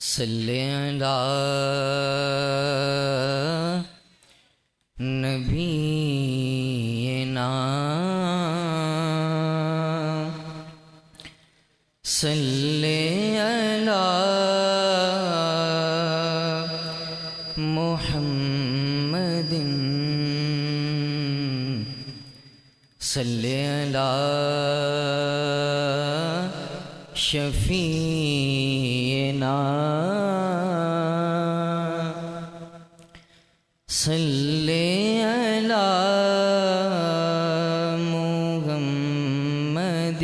صلی علی نبینا صلی علی محمد صلی علی شفیعنا صلی علی محمد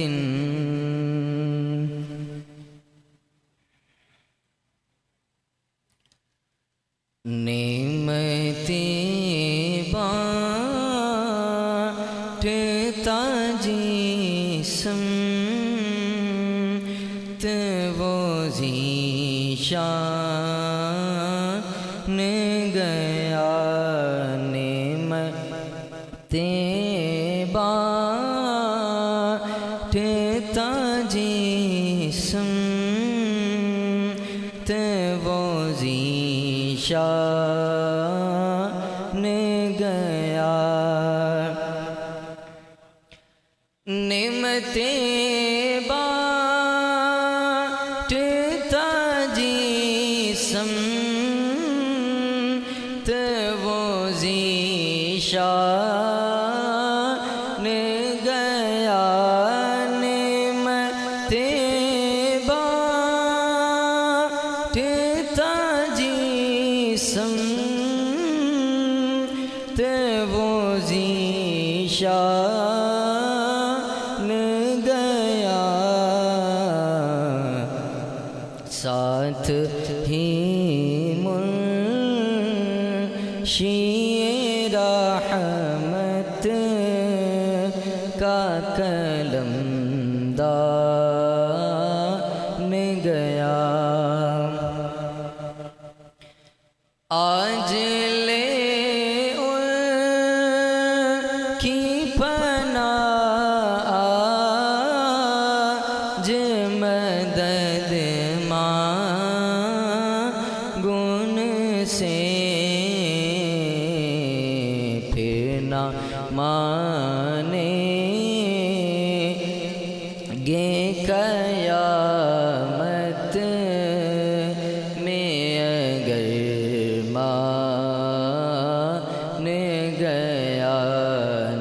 نعمتیں بانٹتا جسم وہ ذیشان گیا نعمتیں بانٹتا جسم وہ ذیشان گیا نعمتیں بانٹتا جسم وہ ذیشان گیا نعمتیں بانٹتا جسم وہ ذیشان گیا ساتھ ہی منشی رحمت کا قلم دان گیا آج لے ان کی پناہ آج مدد مانگن سے پھر نہ مانیں گے قیامت میں اگر مان گیا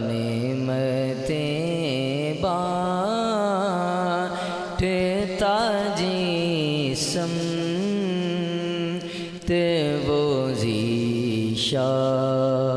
نعمتیں بانٹتا جسم وہ ذیشان